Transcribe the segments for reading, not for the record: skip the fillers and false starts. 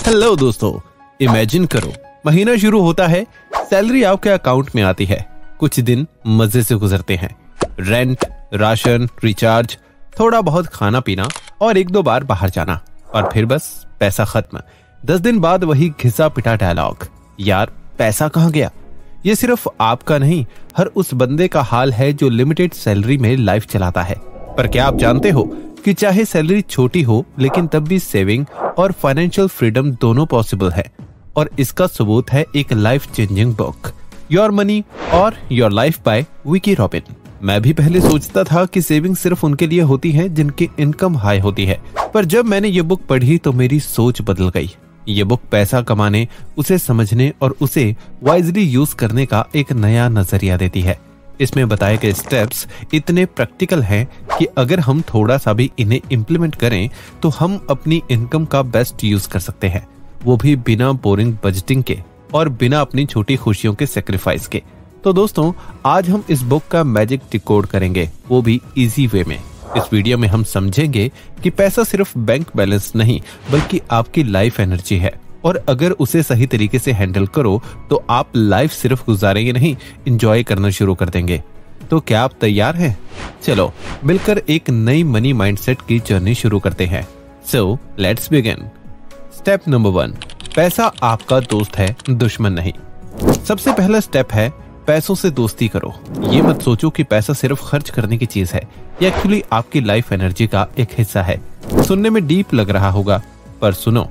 Hello दोस्तों, imagine करो महीना शुरू होता है, सैलरी आपके अकाउंट में आती है। कुछ दिन मजे से गुजरते हैं, रेंट, राशन, रिचार्ज, थोड़ा बहुत खाना पीना और एक दो बार बाहर जाना, और फिर बस पैसा खत्म। 10 दिन बाद वही घिसा पिटा डायलॉग, यार पैसा कहाँ गया। ये सिर्फ आपका नहीं, हर उस बंदे का हाल है जो लिमिटेड सैलरी में लाइफ चलाता है। पर क्या आप जानते हो कि चाहे सैलरी छोटी हो लेकिन तब भी सेविंग और फाइनेंशियल फ्रीडम दोनों पॉसिबल है। और इसका सबूत है एक life changing book, your money और your life by Vicki Robin. मैं भी पहले सोचता था कि सेविंग सिर्फ उनके लिए होती है जिनकी इनकम हाई होती है, पर जब मैंने ये बुक पढ़ी तो मेरी सोच बदल गई। ये बुक पैसा कमाने, उसे समझने और उसे वाइजली यूज करने का एक नया नजरिया देती है। इसमें बताए गए स्टेप्स इतने प्रैक्टिकल हैं कि अगर हम थोड़ा सा भी इन्हें इम्प्लीमेंट करें तो हम अपनी इनकम का बेस्ट यूज कर सकते हैं, वो भी बिना बोरिंग बजटिंग के और बिना अपनी छोटी खुशियों के सेक्रीफाइस के। तो दोस्तों, आज हम इस बुक का मैजिक डिकोड करेंगे, वो भी इजी वे में। इस वीडियो में हम समझेंगे कि पैसा सिर्फ बैंक बैलेंस नहीं बल्कि आपकी लाइफ एनर्जी है, और अगर उसे सही तरीके से हैंडल करो तो आप लाइफ सिर्फ गुजारेंगे नहीं, एंजॉय करना शुरू कर देंगे। तो क्या आप तैयार हैं? चलो मिलकर एक नई मनी माइंडसेट की जर्नी शुरू करते हैं। So let's begin. Step number 1, पैसा आपका दोस्त है, दुश्मन नहीं। सबसे पहला स्टेप है पैसों से दोस्ती करो। ये मत सोचो कि पैसा सिर्फ खर्च करने की चीज है, ये एक्चुअली आपकी लाइफ एनर्जी का एक हिस्सा है। सुनने में डीप लग रहा होगा, पर सुनो।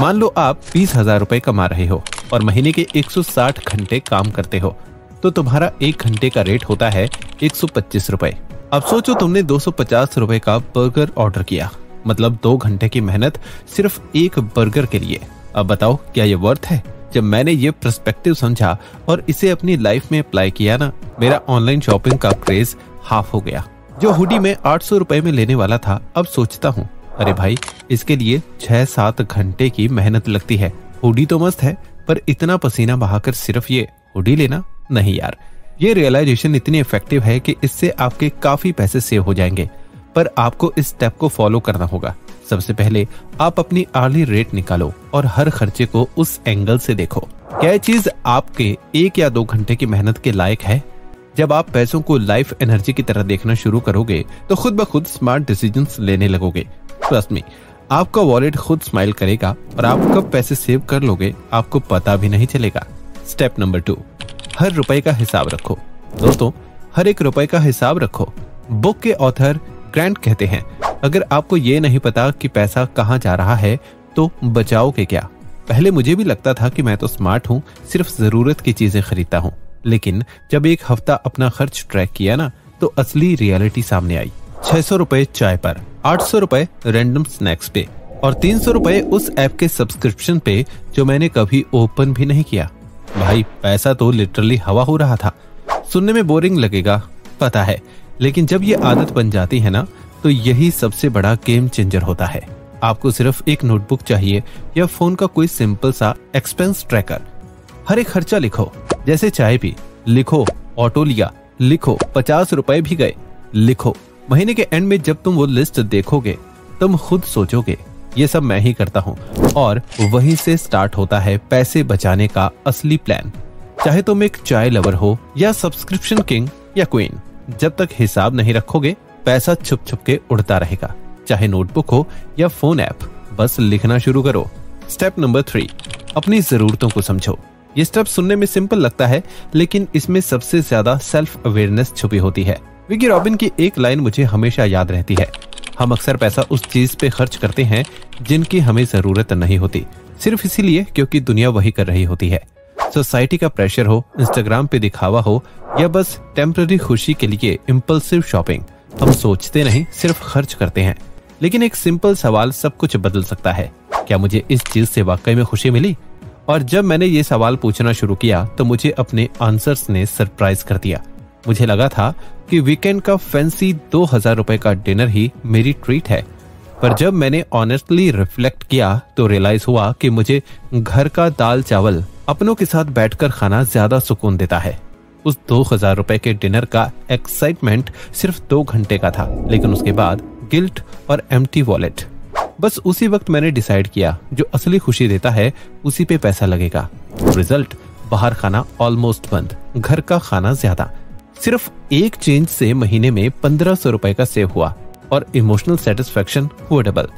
मान लो आप 20,000 रुपए कमा रहे हो और महीने के 160 घंटे काम करते हो, तो तुम्हारा 1 घंटे का रेट होता है 125 रुपए। अब सोचो तुमने 250 रुपए का बर्गर ऑर्डर किया, मतलब 2 घंटे की मेहनत सिर्फ एक बर्गर के लिए। अब बताओ क्या ये वर्थ है? जब मैंने ये पर्सपेक्टिव समझा और इसे अपनी लाइफ में अप्लाई किया ना, मेरा ऑनलाइन शॉपिंग का क्रेज हाफ हो गया। जो हुडी में 800 रुपए में लेने वाला था, अब सोचता हूँ अरे भाई, इसके लिए 6-7 घंटे की मेहनत लगती है। हुडी तो मस्त है, पर इतना पसीना बहाकर सिर्फ ये हुडी लेना, नहीं यार। ये रियलाइजेशन इतनी इफेक्टिव है कि इससे आपके काफी पैसे सेव हो जाएंगे, पर आपको इस स्टेप को फॉलो करना होगा। सबसे पहले आप अपनी आर्ली रेट निकालो और हर खर्चे को उस एंगल से देखो, क्या ये चीज आपके 1 या 2 घंटे की मेहनत के लायक है। जब आप पैसों को लाइफ एनर्जी की तरह देखना शुरू करोगे तो खुद ब खुद स्मार्ट डिसीजंस लेने लगोगे। ट्रस्ट मी, आपका वॉलेट खुद स्माइल करेगा और आप कब पैसे सेव कर लोगे आपको पता भी नहीं चलेगा। स्टेप नंबर 2, हर रुपए का हिसाब रखो। दोस्तों, हर एक रुपए का हिसाब रखो। बुक के ऑथर ग्रांट कहते हैं, अगर आपको ये नहीं पता कि पैसा कहाँ जा रहा है तो बचाओगे क्या। पहले मुझे भी लगता था कि मैं तो स्मार्ट हूँ, सिर्फ जरूरत की चीजें खरीदता हूँ, लेकिन जब एक हफ्ता अपना खर्च ट्रैक किया ना, तो असली रियलिटी सामने आई। 600 रुपए चाय पर, 800 रुपए रैंडम स्नैक्स पे और 300 रुपए उस ऐप के सब्सक्रिप्शन पे जो मैंने कभी ओपन भी नहीं किया। भाई, पैसा तो लिटरली हवा हो रहा था। सुनने में बोरिंग लगेगा, पता है, लेकिन जब ये आदत बन जाती है ना, तो यही सबसे बड़ा गेम चेंजर होता है। आपको सिर्फ एक नोटबुक चाहिए या फोन का कोई सिंपल सा एक्सपेंस ट्रैकर। हर एक खर्चा लिखो, जैसे चाय पी लिखो, ऑटो लिया लिखो, 50 रुपए भी गए लिखो। महीने के एंड में जब तुम वो लिस्ट देखोगे तुम खुद सोचोगे ये सब मैं ही करता हूँ, और वहीं से स्टार्ट होता है पैसे बचाने का असली प्लान। चाहे तुम एक चाय लवर हो या सब्सक्रिप्शन किंग या क्वीन, जब तक हिसाब नहीं रखोगे पैसा छुप छुप के उड़ता रहेगा। चाहे नोटबुक हो या फोन ऐप, बस लिखना शुरू करो। स्टेप नंबर 3, अपनी जरूरतों को समझो। ये स्टेप सुनने में सिंपल लगता है, लेकिन इसमें सबसे ज्यादा सेल्फ अवेयरनेस छुपी होती है। विकी रॉबिन की एक लाइन मुझे हमेशा याद रहती है, हम अक्सर पैसा उस चीज पे खर्च करते हैं जिनकी हमें जरूरत नहीं होती, सिर्फ इसीलिए क्योंकि दुनिया वही कर रही होती है। सोसाइटी का प्रेशर हो, इंस्टाग्राम पे दिखावा हो, या बस टेम्पररी खुशी के लिए इम्पल्सिव शॉपिंग, हम सोचते नहीं, सिर्फ खर्च करते हैं। लेकिन एक सिंपल सवाल सब कुछ बदल सकता है, क्या मुझे इस चीज से वाकई में खुशी मिली? और जब मैंने ये सवाल पूछना शुरू किया तो मुझे अपने आंसर्स ने सरप्राइज कर दिया। मुझे लगा था कि वीकेंड का फैंसी 2000 रुपए का डिनर ही मेरी ट्रीट है, पर जब मैंने ऑनेस्टली रिफ्लेक्ट किया तो रियलाइज हुआ कि मुझे घर का दाल चावल अपनों के साथ बैठकर खाना ज्यादा सुकून देता है। उस 2000 रुपए के डिनर का एक्साइटमेंट सिर्फ 2 घंटे का था, लेकिन उसके बाद गिल्ट और एम्प्टी वॉलेट। बस उसी वक्त मैंने डिसाइड किया जो असली खुशी देता है उसी पे पैसा लगेगा। रिजल्ट, बाहर खाना ऑलमोस्ट बंद, घर का खाना ज्यादा। सिर्फ एक चेंज से महीने में 1500 रुपए का सेव हुआ और इमोशनल सेटिस्फेक्शन हुआ डबल।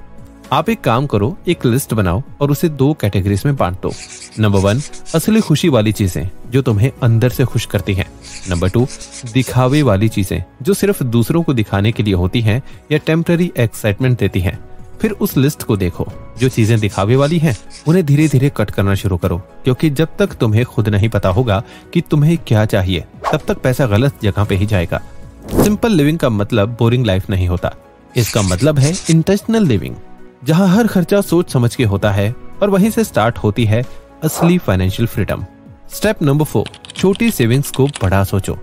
आप एक काम करो, एक लिस्ट बनाओ और उसे 2 कैटेगरीज में बांट दो। नंबर 1, असली खुशी वाली चीजें जो तुम्हें अंदर से खुश करती हैं। नंबर 2, दिखावे वाली चीजें जो सिर्फ दूसरों को दिखाने के लिए होती हैं या टेम्पररी एक्साइटमेंट देती हैं। फिर उस लिस्ट को देखो, जो चीजें दिखावे वाली हैं उन्हें धीरे धीरे कट करना शुरू करो, क्योंकि जब तक तुम्हें खुद नहीं पता होगा कि तुम्हें क्या चाहिए तब तक पैसा गलत जगह पे ही जाएगा। सिंपल लिविंग का मतलब बोरिंग लाइफ नहीं होता, इसका मतलब है इंटेंशनल लिविंग, जहां हर खर्चा सोच समझ के होता है और वहीं से स्टार्ट होती है असली फाइनेंशियल फ्रीडम। स्टेप नंबर 4, छोटी सेविंग्स को बड़ा सोचो।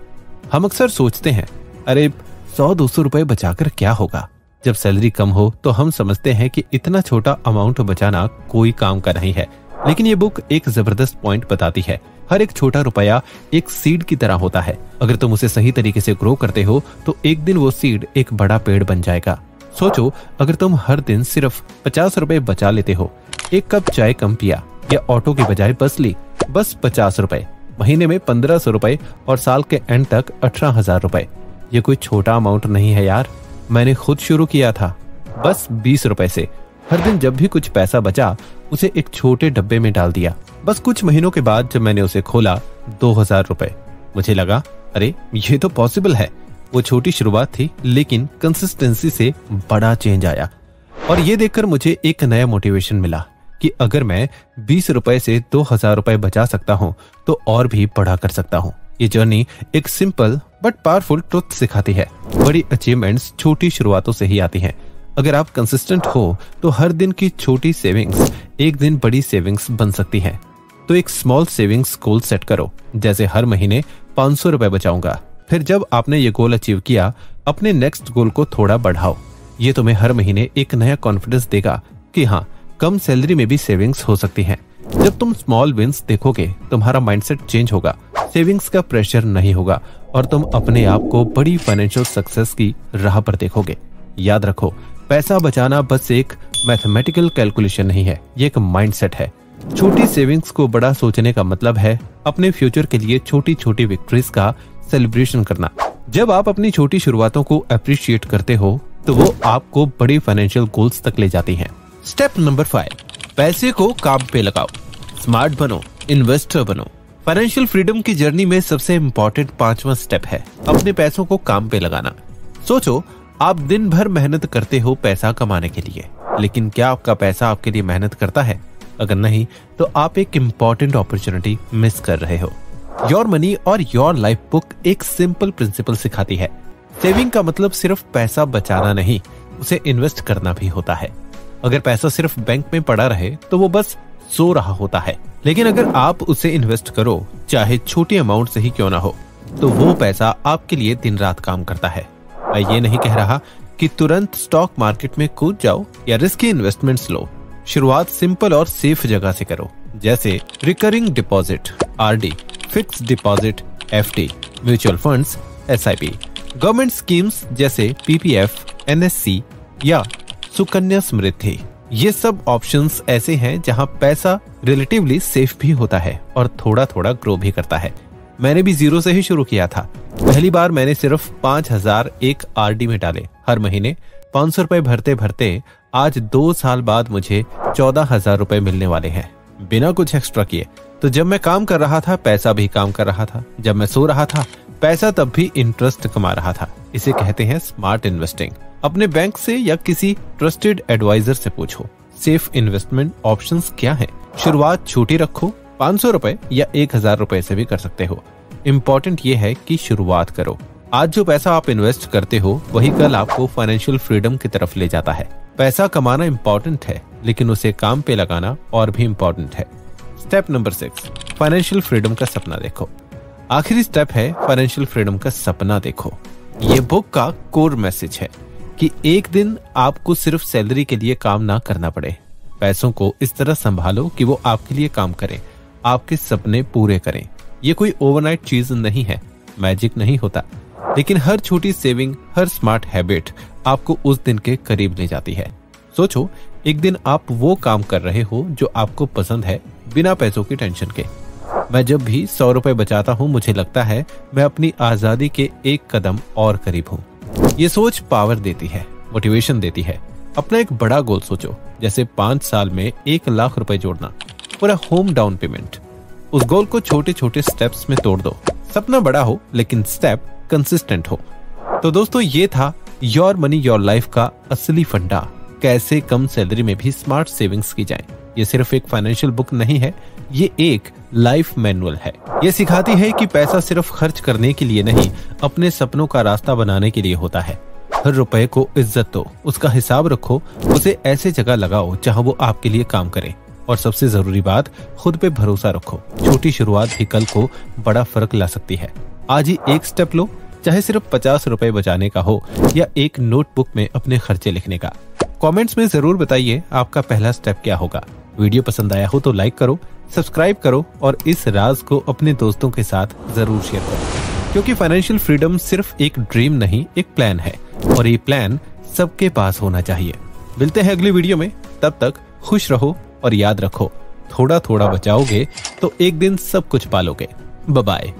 हम अक्सर सोचते हैं, अरे 100-200 रुपए बचाकर क्या होगा। जब सैलरी कम हो तो हम समझते हैं कि इतना छोटा अमाउंट बचाना कोई काम का नहीं है, लेकिन ये बुक एक जबरदस्त पॉइंट बताती है। हर एक छोटा रुपया एक सीड की तरह होता है। अगर तुम उसे सही तरीके से ग्रो करते हो तो एक दिन वो सीड एक बड़ा पेड़ बन जाएगा। सोचो, अगर तुम हर दिन सिर्फ 50 रुपए बचा लेते हो, एक कप चाय कम पिया या ऑटो की बजाय बस ली, बस 50 रुपए, महीने में 1500 रुपए और साल के एंड तक 18,000 रुपए। ये कोई छोटा अमाउंट नहीं है यार। मैंने खुद शुरू किया था बस 20 रुपए से। हर दिन जब भी कुछ पैसा बचा उसे एक छोटे डब्बे में डाल दिया। बस कुछ महीनों के बाद जब मैंने उसे खोला 2000 रुपए, मुझे लगा अरे ये तो पॉसिबल है। वो छोटी शुरुआत थी, लेकिन कंसिस्टेंसी से बड़ा चेंज आया। और ये देखकर मुझे एक नया मोटिवेशन मिला कि अगर मैं 20 रुपए से 2000 रुपए बचा सकता हूँ तो और भी बड़ा कर सकता हूँ। ये जर्नी एक सिंपल बट पावरफुल ट्रुथ सिखाती है, बड़ी अचीवमेंट्स छोटी शुरुआतों से ही आती हैं। अगर आप कंसिस्टेंट हो तो हर दिन की छोटी सेविंग्स एक दिन बड़ी सेविंग्स बन सकती हैं। तो एक स्मॉल सेविंग्स गोल सेट करो, जैसे हर महीने 500 रुपए बचाऊंगा। फिर जब आपने ये गोल अचीव किया, अपने नेक्स्ट गोल को थोड़ा बढ़ाओ। ये तुम्हें हर महीने एक नया कॉन्फिडेंस देगा कि हाँ, कम सैलरी में भी सेविंग्स हो सकती हैं। जब तुम स्मॉल विंस देखोगे, तुम्हारा माइंडसेट चेंज होगा, सेविंग्स का प्रेशर नहीं होगा और तुम अपने आप को बड़ी फाइनेंशियल सक्सेस की राह पर देखोगे। याद रखो, पैसा बचाना बस एक मैथमेटिकल कैलकुलेशन नहीं है, ये एक माइंडसेट है। छोटी सेविंग्स को बड़ा सोचने का मतलब है अपने फ्यूचर के लिए छोटी छोटी विक्ट्रीज का सेलिब्रेशन करना। जब आप अपनी छोटी शुरुआतों को अप्रिशिएट करते हो तो वो आपको बड़ी फाइनेंशियल गोल्स तक ले जाती हैं। स्टेप नंबर 5, पैसे को काम पे लगाओ। स्मार्ट बनो, इन्वेस्टर बनो। फाइनेंशियल फ्रीडम की जर्नी में सबसे इम्पोर्टेंट 5वां स्टेप है अपने पैसों को काम पे लगाना। सोचो, आप दिन भर मेहनत करते हो पैसा कमाने के लिए, लेकिन क्या आपका पैसा आपके लिए मेहनत करता है? अगर नहीं तो आप एक इम्पोर्टेंट अपॉर्चुनिटी मिस कर रहे हो। योर मनी और योर लाइफ बुक एक सिंपल प्रिंसिपल सिखाती है। सेविंग का मतलब सिर्फ पैसा बचाना नहीं, उसे इन्वेस्ट करना भी होता है। अगर पैसा सिर्फ बैंक में पड़ा रहे तो वो बस सो रहा होता है, लेकिन अगर आप उसे इन्वेस्ट करो, चाहे छोटी अमाउंट से ही क्यों ना हो, तो वो पैसा आपके लिए दिन रात काम करता है। मैं ये नहीं कह रहा कि तुरंत स्टॉक मार्केट में कूद जाओ या रिस्की इन्वेस्टमेंट्स लो। शुरुआत सिंपल और सेफ जगह से करो, जैसे recurring deposit, RD, fixed deposit, FD, mutual funds, SIP, government schemes जैसे पीपीएफ, एनएससी या सुकन्या समृद्धि। ये सब ऑप्शंस ऐसे हैं जहां पैसा रिलेटिवली सेफ भी होता है और थोड़ा थोड़ा ग्रो भी करता है। मैंने भी जीरो से ही शुरू किया था। पहली बार मैंने सिर्फ 5000 एक आरडी में डाले। हर महीने 500 रुपए भरते भरते आज 2 साल बाद मुझे 14,000 रुपए मिलने वाले हैं, बिना कुछ एक्स्ट्रा किए। तो जब मैं काम कर रहा था, पैसा भी काम कर रहा था। जब मैं सो रहा था, पैसा तब भी इंटरेस्ट कमा रहा था। इसे कहते हैं स्मार्ट इन्वेस्टिंग। अपने बैंक से या किसी ट्रस्टेड एडवाइजर से पूछो, सेफ इन्वेस्टमेंट ऑप्शंस क्या हैं। शुरुआत छोटी रखो, 500 रुपए या 1000 रुपए से भी कर सकते हो। इम्पोर्टेंट ये है कि शुरुआत करो। आज जो पैसा आप इन्वेस्ट करते हो वही कल आपको फाइनेंशियल फ्रीडम की तरफ ले जाता है। पैसा कमाना इम्पोर्टेंट है, लेकिन उसे काम पे लगाना और भी इम्पोर्टेंट है। स्टेप नंबर 6, फाइनेंशियल फ्रीडम का सपना देखो। आखिरी स्टेप है फाइनेंशियल फ्रीडम का सपना देखो। ये बुक का कोर मैसेज है कि एक दिन आपको सिर्फ सैलरी के लिए काम ना करना पड़े। पैसों को इस तरह संभालो कि वो आपके लिए काम करें, आपके सपने पूरे करें। ये कोई ओवरनाइट चीज नहीं है, मैजिक नहीं होता, लेकिन हर छोटी सेविंग, हर स्मार्ट हैबिट आपको उस दिन के करीब ले जाती है। सोचो, एक दिन आप वो काम कर रहे हो जो आपको पसंद है, बिना पैसों की टेंशन के। मैं जब भी 100 रुपए बचाता हूँ, मुझे लगता है मैं अपनी आजादी के एक कदम और करीब हूँ। ये सोच पावर देती है, मोटिवेशन देती है। अपना एक बड़ा गोल सोचो, जैसे 5 साल में 1 लाख रुपए जोड़ना, पूरा होम डाउन पेमेंट। उस गोल को छोटे छोटे स्टेप्स में तोड़ दो। सपना बड़ा हो लेकिन स्टेप कंसिस्टेंट हो। तो दोस्तों, ये था योर मनी योर लाइफ का असली फंडा, कैसे कम सैलरी में भी स्मार्ट सेविंग्स की जाए। ये सिर्फ एक फाइनेंशियल बुक नहीं है, ये एक लाइफ मैनुअल है। ये सिखाती है कि पैसा सिर्फ खर्च करने के लिए नहीं, अपने सपनों का रास्ता बनाने के लिए होता है। हर रुपए को इज्जत दो, उसका हिसाब रखो, उसे ऐसे जगह लगाओ जहां वो आपके लिए काम करे। और सबसे जरूरी बात, खुद पे भरोसा रखो। छोटी शुरुआत भी कल को बड़ा फर्क ला सकती है। आज ही एक स्टेप लो, चाहे सिर्फ 50 रुपए बचाने का हो या एक नोटबुक में अपने खर्चे लिखने का। कमेंट्स में जरूर बताइए आपका पहला स्टेप क्या होगा। वीडियो पसंद आया हो तो लाइक करो, सब्सक्राइब करो और इस राज को अपने दोस्तों के साथ जरूर शेयर करो, क्योंकि फाइनेंशियल फ्रीडम सिर्फ एक ड्रीम नहीं, एक प्लान है और ये प्लान सबके पास होना चाहिए। मिलते हैं अगली वीडियो में, तब तक खुश रहो और याद रखो, थोड़ा थोड़ा बचाओगे तो एक दिन सब कुछ पालोगे। Bye bye.